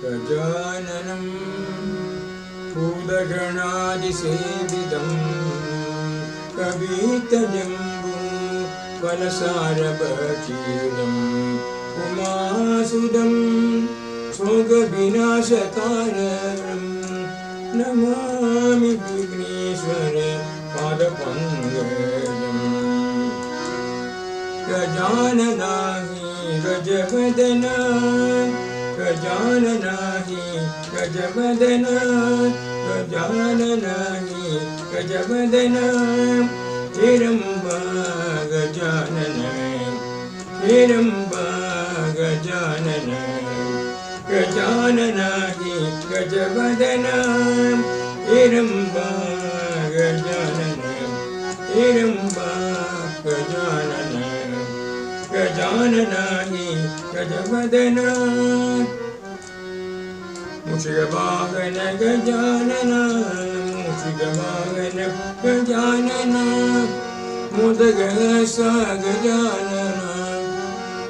गजाननं भूतगणादिसेवितं कवितजम्बू फलसारभक्षीरम् उमासुदं शोकविनाशकारणं नमामि विघ्नेश्वर पादपङ्कजम् गजानना हि गजवदना गजानना हि गजवदना गजानना हि गजवदना हिरम्बा गजानन हिरम्बा गजानन गजानना हि गजवदना हिरम्बा गजानन हिरम्बा गजानन गजानना हि गजवदना मूषिकवाहन गजानन मूषिकवाहन गजानन मोदकहस्त गजानन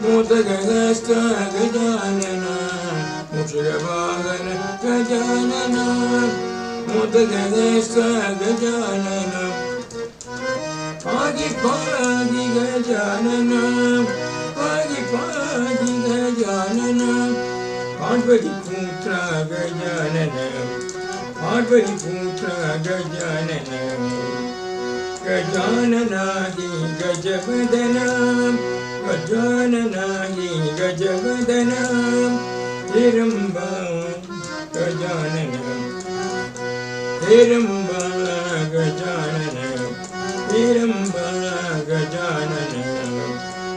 मोदकहस्त गजानन मूषिकवाहन गजानन मोदकहस्त गजानन पागि पागि गजानन पागि पागि गजानन पार्वतीपुत्र गजानन पार्वतीपुत्र गजानन गजानना हि गजवदना गजानना हि गजवदना हिरम्बा गजानन हिरम्बा गजानन हिरम्बा गजानन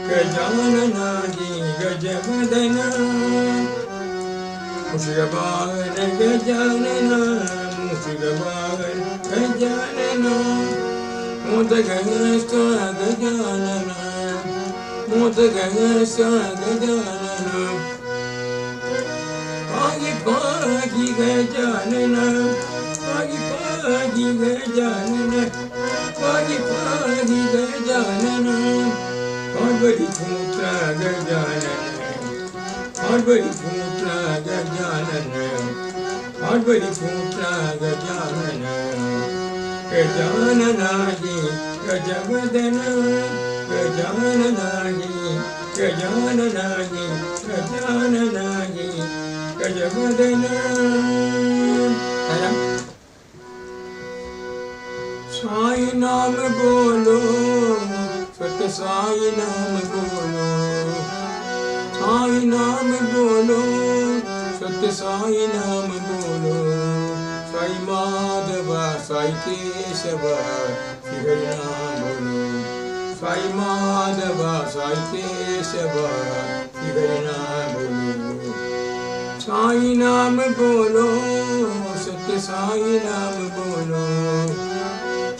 गजानना हि गजवदना मूषिकवाहन गजानन मूषिकवाहन गजानन मोदकहस्त गजानन मोदकहस्त गजानन पागि पागि गजानन पागि पागि गजानन पागि पागि गजानन पार्वतीपुत्र गजानन पार्वतीपुत्र गजानन पार्वतीपुत्र गजानन गजानना हि गजवदना गजानना हि गजानना हि गजानना हि गजवदना साई नाम बोलो सत्य साई नाम बोलो साई नाम बोलो सत्य साई नाम बोलो साई माधव साई केशव श्री नाम बोलो साई माधव साई केशव श्री नाम बोलो साई नाम बोलो सत्य साई नाम बोलो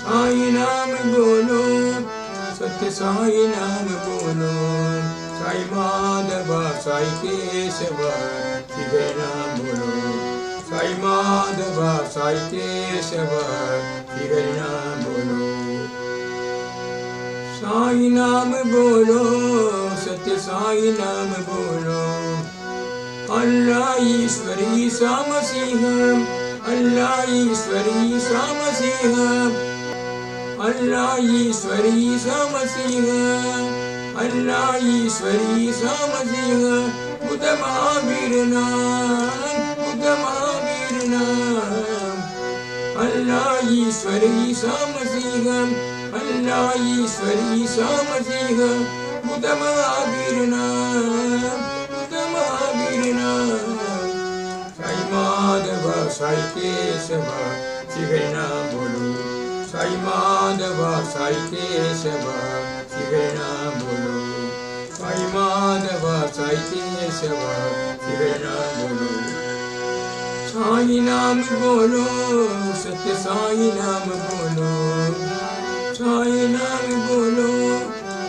साई नाम बोलो सत्य साई नाम बोलो साई माधव साई केशव श्री नाम बोलो साई माधव साई केशव श्री नाम बोलो साई नाम बोलो सत्य साई नाम बोलो अल्लाह ईश्वरी सामसीह अल्लाह ईश्वरी सामसीह अल्लाह ईश्वरी सामसीह अल्लाह ईश्वरी सामसीह बुद्ध महावीर नाम बुद्ध महावीर नाम अल्लाह ईश्वरी सामसीह अल्लाह ईश्वरी सामसीह बुद्ध महावीर नाम बुद्ध महावीर नाम साई माधव साई केशव श्री नाम बोलो साई माधव साई केशव श्री नाम बोलो साई माधव साई केशव श्री नाम बोलो साई नाम बोलो सत्य साई नाम बोलो साई नाम बोलो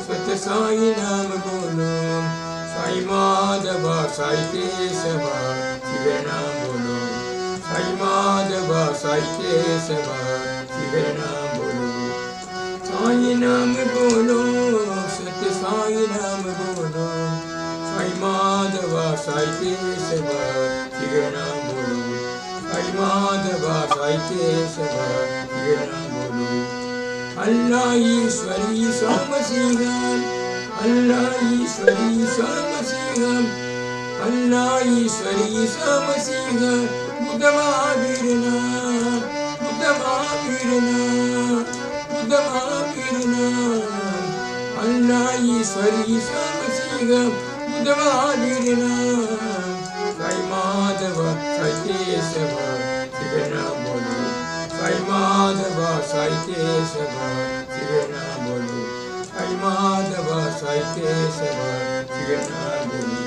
सत्य साई नाम बोलो साई माधव साई केशव श्री नाम बोलो साई माधव साई केशव श्री नाम बोलो साई नाम बोलो सत्य साई नाम बोलो साई माधव साई केशव श्री नाम साई केशव श्री राम बोलो। अल्लाह ईश्वरी सामसीह, अल्लाह ईश्वरी सामसीह, अल्लाह ईश्वरी सामसीह, बुद्ध महावीरना, बुद्ध महावीरना, बुद्ध महावीरना। अल्लाह ईश्वरी सामसीह, बुद्ध महावीरना। साई माधव साई केशव श्री राम बोलो। साई माधव साई केशव श्री राम बोलो। साई माधव साई केशव श्री राम बोलो।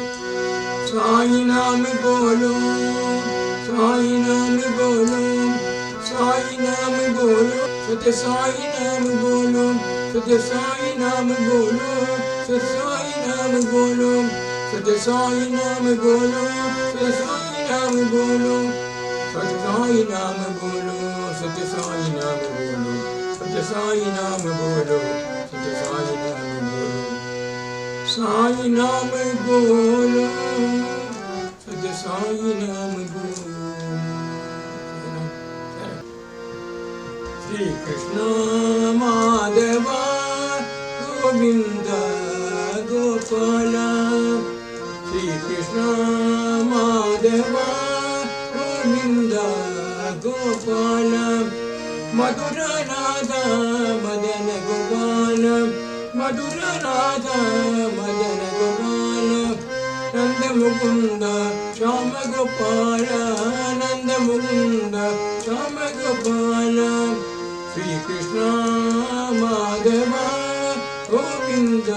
साई नाम बोलो, साई नाम बोलो, साई नाम बोलो, सत्य साई नाम बोलो, सत्य साई नाम बोलो, सत्य साई नाम बोलो, सत्य साई नाम बोलो, सत्य साई नाम बोलो, सत्य साई नाम बोलो, सत्य साई नाम बोलो, सत्य साई नाम बोलो, सत्य साई नाम बोलो। साई नाम बोलो, सत्य साई नाम बोलो। श्री कृष्ण माधव गोविंद गोपाल, श्री कृष्ण माधव गोविंद गोपाल, मधुर राधा मदन गोपाल, मधुर राधा मदन गोपाल, नंद मुकुंद श्याम गोपाल, नंद मुकुंद श्याम गोपाल। श्री कृष्ण माधव गोविंद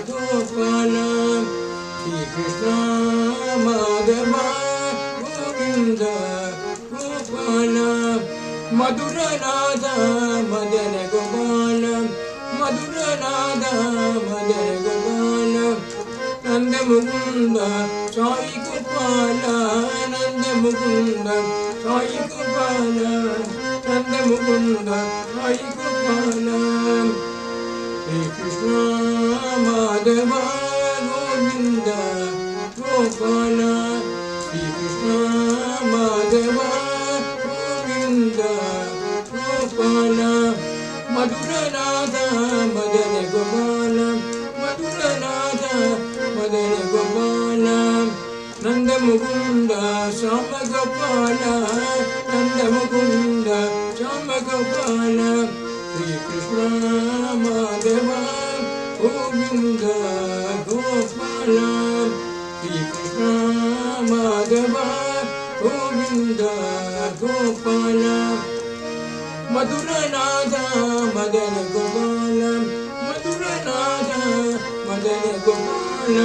गोपाल, श्री कृष्ण माधव गोविंद गोपाल, मधुर राधा मदन गोपाल, मधुर राधा मदन गोपाल, नंद मुकुंद साई गोपाल, नंद मुकुंद साई गोपाल, नंद मुकुंद साई गोपाल। श्री कृष्ण माधव गोविंद गोपाल, श्री कृष्ण माधव गोविंद गोपाल, मधुर राधा मदन गोपाल, मधुर राधा मदन गोपाल, नंद मुकुंद श्याम गोपाल, नंद मुकुंद श्याम गोपाल। श्री कृष्ण माधव गोविंद गोपाल, श्री कृष्ण माधव गोविंद गोपाल, मधुर राधा मदन गोपाल, मधुर राधा मदन गोपाल,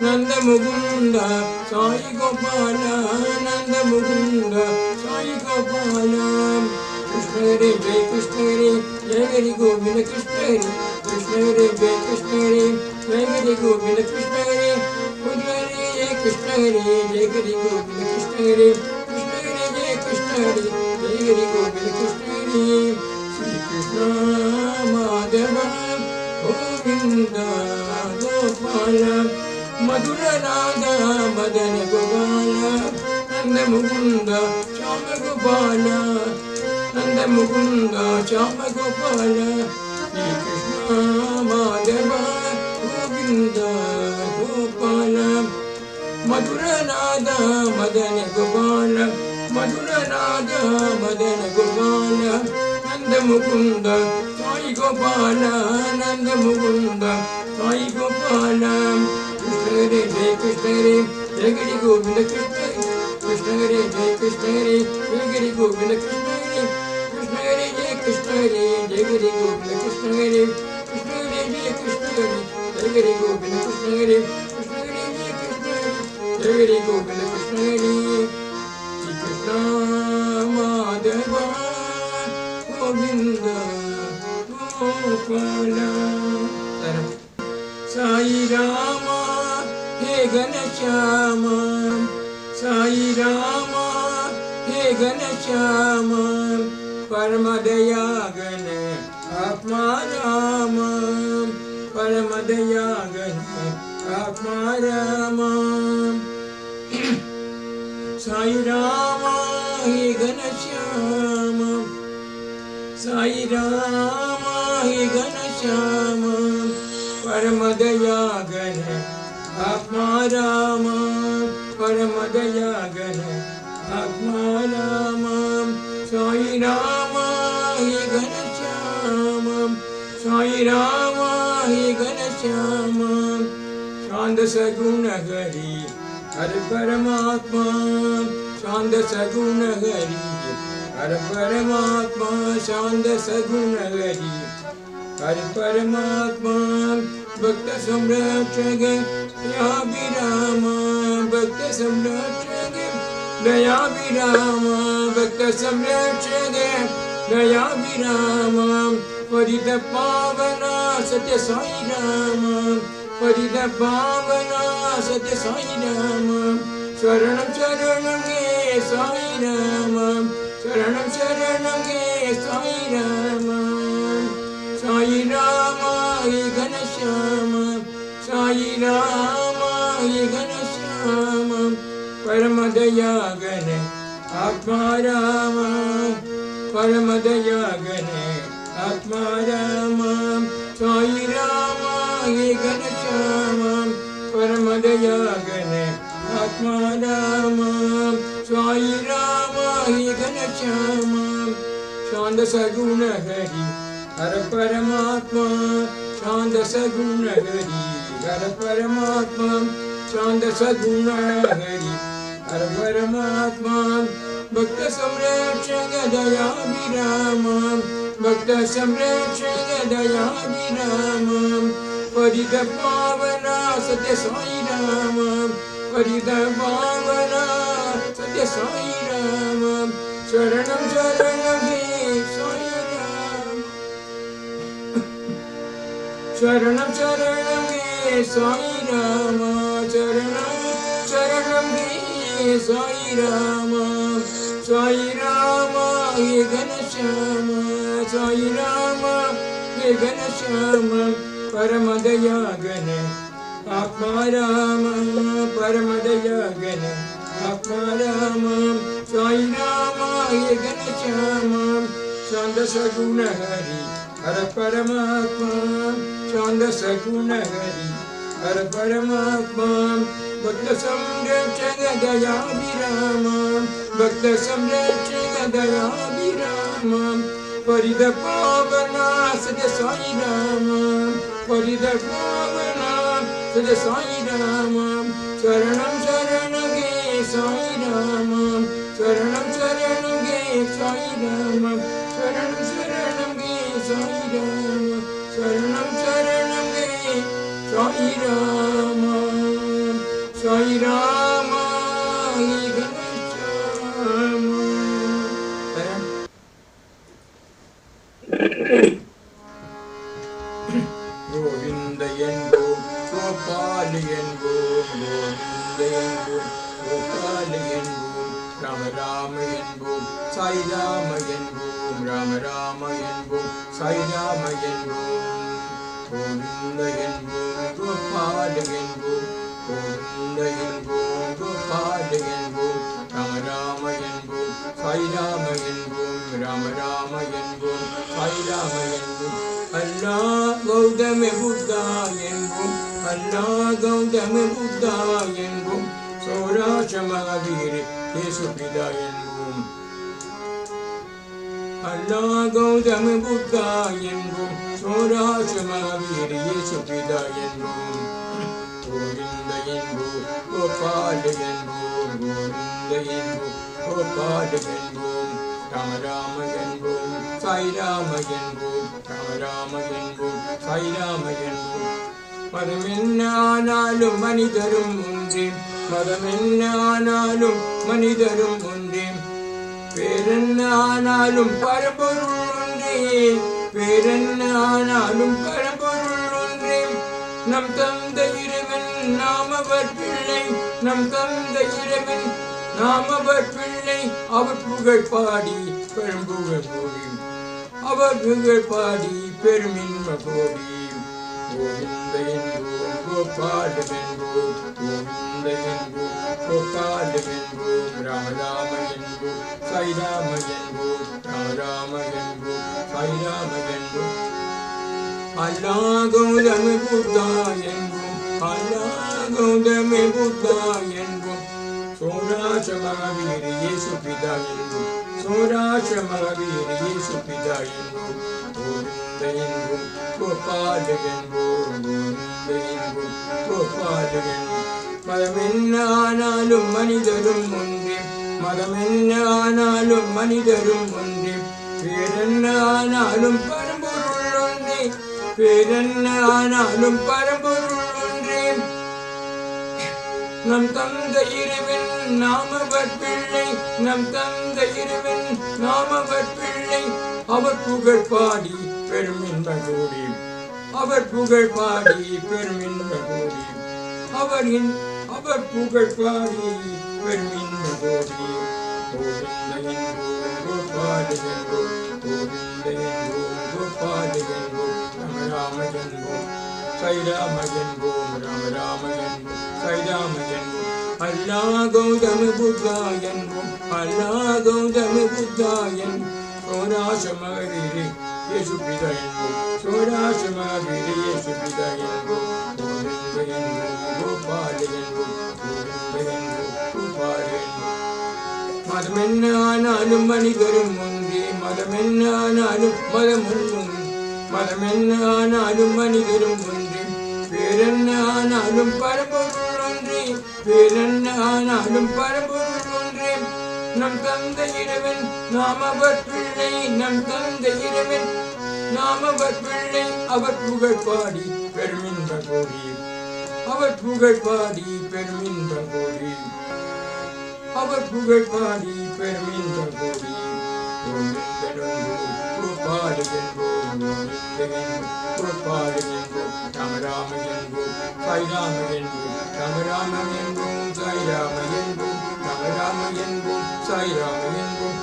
नंद मुकुंद साई गोपाल, नंद मुकुंद साई गोपाल। कृष्ण हरे जय कृष्ण हरे जय हरि गोविंद कृष्ण हरे, कृष्ण हरे जय कृष्ण हरे जय हरि गोविंद कृष्ण हरे, कृष्ण हरे जय कृष्ण हरे जय हरि गोविंद कृष्ण हरे, कृष्ण हरे जय कृष्ण हरे जय हरि गोविंद कृष्ण हरे। श्री कृष्ण माधव गोविंद गोपाल, मधुर राधा मदन गोपाल, नंद मुकुंद श्याम गोपाल, नंद मुकुंद श्याम गोपाल। श्री कृष्ण माधव गोविंद गोपाल, मधुर राधा मदन गोपाल, मधुर राधा मदन गोपाल, नंद मुकुंद साई गोपाल, नंद मुकुंद साई गोपाल। कृष्ण हरे जय कृष्ण हरे जय हरि गोविंद कृष्ण हरे, कृष्ण हरे जय कृष्ण हरे जय हरि गोविंद कृष्ण हरे, कृष्ण हरे जय कृष्ण हरे जय हरि गोविंद कृष्ण हरे, कृष्ण हरे जय कृष्ण हरे जय हरि गोविंद कृष्ण हरे, कृष्ण हरे जय कृष्ण हरे जय हरि गोविंद कृष्ण हरे। श्री कृष्ण माधव गोविंद गोपाल। साई रामा हे घनश्याम, साई रामा हे घनश्याम, परम दया घन आत्मा राम, परम दया घन आत्मा राम। साई रामा हे घनश्यामा साई रामा हे घनश्यामा परम दया घन आत्मा रामा परम दया घन आत्मा रामा साई रामा हे घनश्यामा साई रामा हे घनश्यामा शांत सगुण हरि हर परमात्मा शांत सगुण हरि हर परमात्मा शांत सगुण हरि हर परमात्मा भक्त संरक्षक दयाभिराम भक्त संरक्षक दयाभिराम भक्त संरक्षक दयाभिराम परित पावना सत्य साई राम परित पावना सत्य साई राम शरणं शरणं गे साई राम शरणं शरणं गे साई राम साई राम हे घनश्याम साई राम हे घनश्याम परम दया घन आत्मा राम परम दया घन आत्मा राम साई राम हे घनश्याम परम दया घन आत्मा राम साई राम हे घनश्याम शांत सगुण हरि हर परमात्मा शांत सगुण हरि हर परमात्मा शांत सगुण हरि हर परमात्मा भक्त संरक्षक दयाभिराम भक्त संरक्षक दयाभिराम परित पावना सत्य साई राम परित पावना सत्य साई राम शरणं शरणं हे साई राम शरणं शरणं हे साई राम शरणं शरणं हे साई राम साई राम हे घनश्याम साई राम हे घनश्याम परम दया घन आत्मा राम परम दया घन आत्मा राम साई राम हे घनश्याम शांत सगुण हरि हर परमात्मा शांत सगुण हरि हर परमात्मा भक्त संरक्षक दयाभिराम भक्त संरक्षक दयाभिराम परिद पावना सत्य साई राम परिद पावना सत्य साई राम शरणं शरणं गे साई राम शरणं शरणं गे साई राम शरणं शरणं गे साई राम शरणं शरणं गे साई राम साई राम हे घनश्याम गोविंद என்போம் கோபால் என்போம் கோவிந்த என்போம் கோபால் என்போம் ராம ராம என்போம் சாய் ராம என்போம் ராம ராம என்போம் சாய் ராம என்போம் கோவிந்த என்போம் கோபால் என்போம் கோவிந்த என்போம் கோபால் என்போம் ராம ராம என்போம் சாய் ராம என்போம் ராம ராம என்போம் சாய் ராம என்போம் அல்லாஹ் கௌதம புத்தா என்போம் அல்லாஹ் கௌதம புத்தா என்போம் சௌராஷ மகாவீர் இயேசு பிதா என்போம் அல்லாஹ் கௌதம புத்தா என்போம் சௌராஷ மகாவீர் இயேசு பிதா என்போம் கோவிந்த என்போம் கோபால் என்போம் கோவிந்த என்போம் கோபால் என்போம் ராம ராம என்போம் சாய் ராம என்போம் ராம ராம என்போம் சாய் ராம என்போம் மதம் என்ன ஆனாலும் மனிதரும் ஒன்றே மதம் என்ன ஆனாலும் மனிதரும் ஒன்றே பேரென்ன ஆனாலும் பரம்பொருள் ஒன்றே பேரென்ன ஆனாலும் பரம்பொருள் ஒன்றே நம் தந்தை இறைவன் நாம் அவர் பிள்ளை நம் தந்தை இறைவன் நாம் அவர் பிள்ளை அவர் புகழ் பாடி பெரும்புகழ் கோடி அவர் புகழ் பாடி பெருமின்ம கோடி கோவிந்த என்போம் கோபாலம் என்போம் கோவிந்த என்போம் கோபாலம் என்போம் ராமராம என்போம் சாய்ராம என்போம் ராமராம என்போம் சாய்ராம என்போம் அல்லாஹ் கௌதம புத்தா என்போம் அல்லாஹ் கௌதம புத்தா என்போம் சோராஷ மகாவீர இயேசு பிதா என்போம் சோராஷ மகாவீர இயேசு பிதா என்போம் கோவிந்த என்போம் கோபால என்போம் கோவிந்த என்போம் கோபால என்போம் மதமென்ன ஆனாலும் மனிதரும் ஒன்றே மதமென்ன ஆனாலும் மனிதரும் ஒன்றே பேரென்ன ஆனாலும் பரம்பொருள் ஒன்றே பேரென்ன ஆனாலும் பரம்பொருள் ஒன்றே நம் தந்தை இறைவன் நாமவர் பிள்ளை நம் தந்தை இறைவன் நாமவர் பிள்ளை அவர் புகழ் பாடி பெருமின்ப கோடி அவர் புகழ் பாடி பெருமின்ப கோடி அவர் புகழ் பாடி பெருமின்ப கோடி கோவிந்த என்போம் கோபால என்போம் கோவிந்த என்போம் கோபால என்போம் ராமராம என்போம் சாய்ராம என்போம் ராமராம என்போம் சாய்ராம என்போம் அல்லாஹ் கௌதம புத்தா என்போம் அல்லாஹ் கௌதம புத்தா என்போம் சோராஷ மகாவீர இயேசு பிதா என்போம் சோராஷ மகாவீர இயேசு பிதா என்போம் கோவிந்த என்போம் கோபால என்போம் கோவிந்த என்போம் கோபால என்போம் மதமென்ன ஆனாலும் மனிதரும் ஒன்றே மதமென்ன ஆனாலும் மதமும் மதமென்ன ஆனாலும் மனிதரும் ஒன்றே பேரென்ன ஆனாலும் பரம்பொருள் ஒன்றே பேரென்ன ஆனாலும் பரம்பொருள் ஒன்றே நம் தந்தை இறைவன் நாமவர் பிள்ளை நம் தந்தை இறைவன் நாமவர் பிள்ளை அவர் புகழ் பாடி பெருமின்ப கோடி அவர் புகழ் பாடி பெருமின்ப கோடி அவர் புகழ் பாடி பெருமின்ப கோடி கோபால என்போம் கோபால என்போம் ராமராம என்போம் சாய்ராம என்போம் ராமராம என்போம் சாய்ராம என்போம் ராமராம என்போம் சாய்ராம என்போம்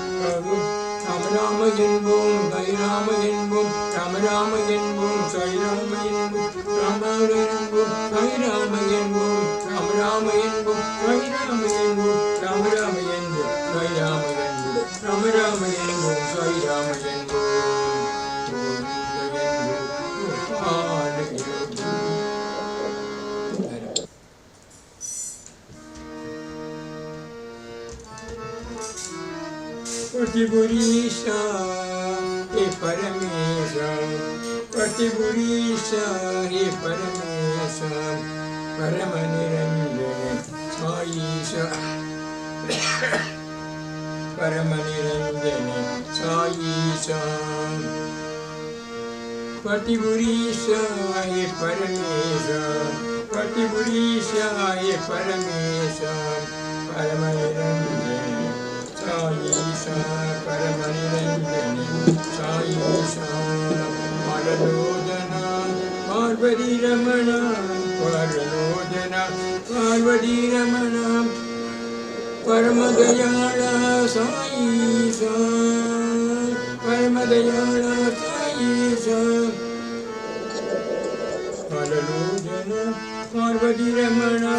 ராமராம என்போம் சாய்ராம என்போம் ராமராம என்போம் சாய்ராம என்போம் ராமராம என்போம் சாய்ராம என்போம் ராமராம என்போம் சாய்ராம என்போம் ராமராம என்போம் சாய்ராம என்போம் ராமராம என்போம் சாய்ராம என்போம் Patipurisha he Paramesha Patipurisha he Paramesha Paramaniranjana Saisha Paramaniranjana Saisha Patipurisha he Paramesha Patipurisha he Paramesha Paramaniranjana Saisha Paramaniranjana Saisha Paranodana Parvati Ramana Paranodana Parvati Ramana Paramadayala Saisha Paramadayala Saisha Paranodana Parvati Ramana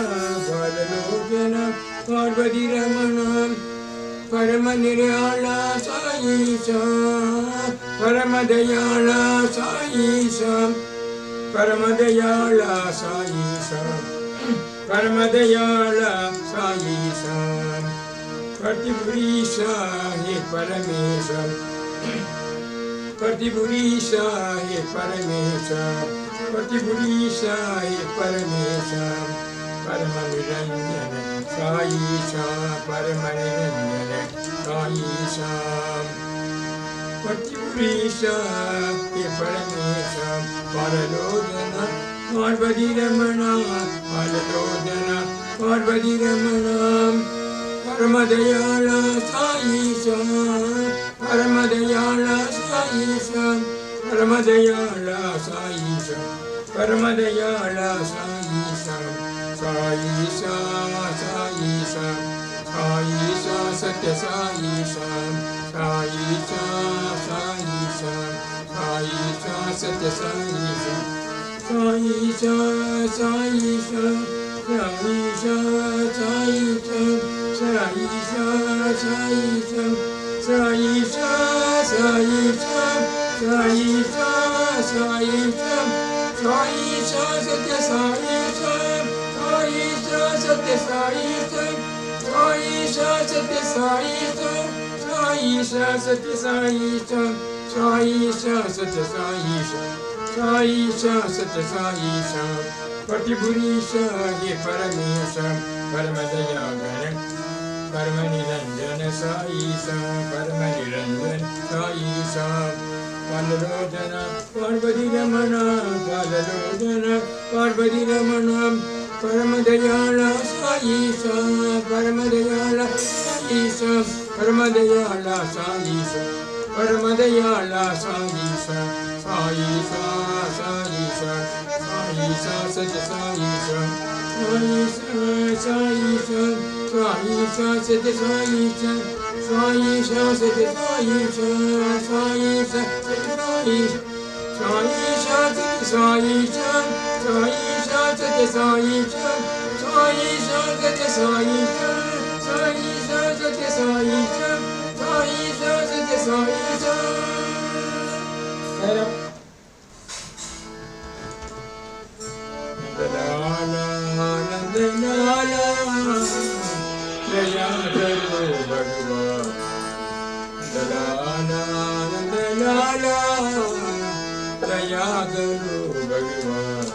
Paranodana Parvati Ramana Paramanirala Saisha Paramadayala Saisha Paramadayala Saisha Paramadayala Saisha Patipurisha he Paramesha Patipurisha he Paramesha Patipurisha he Paramesha Paramaniranjana Saisha Paramaniranjana Saisha Patipurisha he Paramesha Paranodana Parvati Ramana Paranodana Parvati Ramana Paramadayala Saisha Paramadayala Saisha Paramadayala Saisha Paramadayala Saisha Saisha Saisha Saisha Satya Saisha Saisha Saisha Saisha Satya Saisha Saisha, Saisha, Saisha, Saisha, Saisha, Saisha, Saisha, Saisha, Saisha, Saisha, Saisha, Satya Saisha, Saisha, Satya Saisha, Saisha, Satya Saisha, Saisha, Satya Saisha, Saisha, Satya Saisha, Saisha, Satya Saisha, Patipurisha, He Paramesha, Paramadayagara, Paramaniranjana Saisha, Paramaniranjana Saisha, Palalodana, Parvati Ramana, Palalodana, Parvati Ramana, Paramadayala Saisha, Paramadayala Saisha, Paramadayala Saisha, Paramadayala Saisha, Saisha, Saisha, Saisha, Satya Saisha, Saisha, Saisha, Saisha, Satya Saisha, Saisha, Satya Saisha, Saisha, Satya Saisha, Saisha, Satya Saisha, Saisha, Satya Saisha, Saisha, Satya Saisha, Saisha, Satya Saisha, Saisha, Satya Saisha. Nandalala, Nandalala, Jaya Guru Bhagavan. Nandalala, Nandalala, Jaya Guru Bhagavan.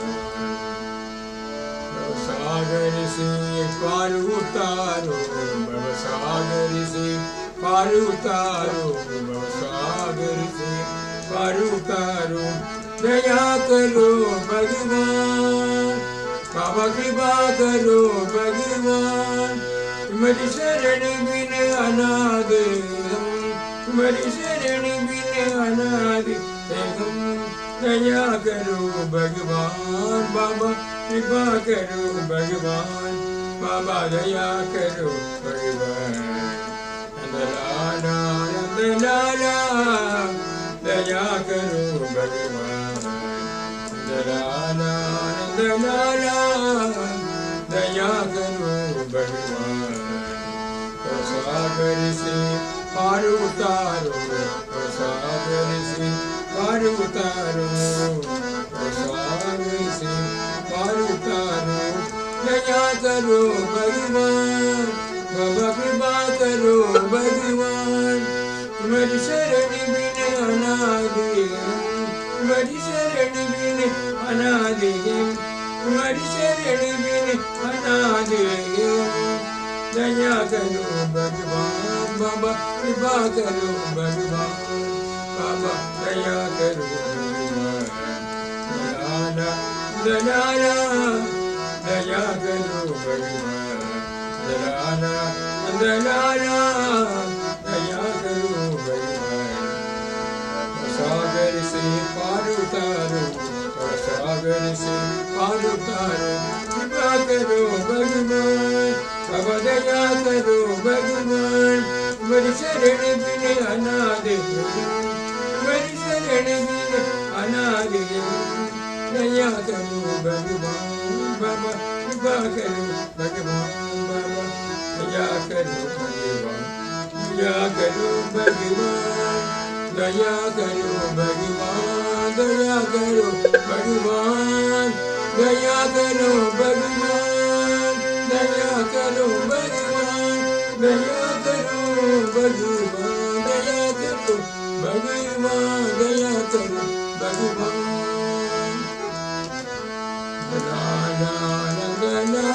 Sagar se par utaro, Sagar se par utaro, Sagar se par utaro, Daya karo Bhagavan, Baba kripa karo Bhagavan, Tumhari sharan bin anade, Tumhari sharan bin anade, Daya karo Bhagavan, Baba कृपा करो भगवान, बाबा दया करो भगवान. नंदलाला, नंदलाला, दया करो भगवान. नंदलाला, नंदलाला, दया करो भगवान. तो सागर से पार उतारो, तो सागर से पार उतारो, तो सागर से पार उतारो, दया करो भगवान, बाबा कृपा करो भगवान. तुम्हारी शरण बिन अनादि, तुम्हारी शरण बिन अनादि, तुम्हारी शरण बिन अनादि, दया करो भगवान, बाबा कृपा करो भगवान, बाबा दया करो भगवान. Dalala, daya karo Bhagavan. Dalala, Dalala, daya karo Bhagavan. Sagar se par utaro, sagar se par utaro, kripa karo Bhagavan, Baba daya karo Bhagavan. Tumhari sharan bin anade, Tumhari sharan bin anade, दया करो भगवान, बाबा कृपा करो भगवान, बाबा दया करो भगवान, दया करो भगवान, दया करो भगवान, दया करो भगवान, दया करो भगवान, दया करो भगवान, दया करो भगवान, दया करो भगवान, दया करो भगवान. La la la la la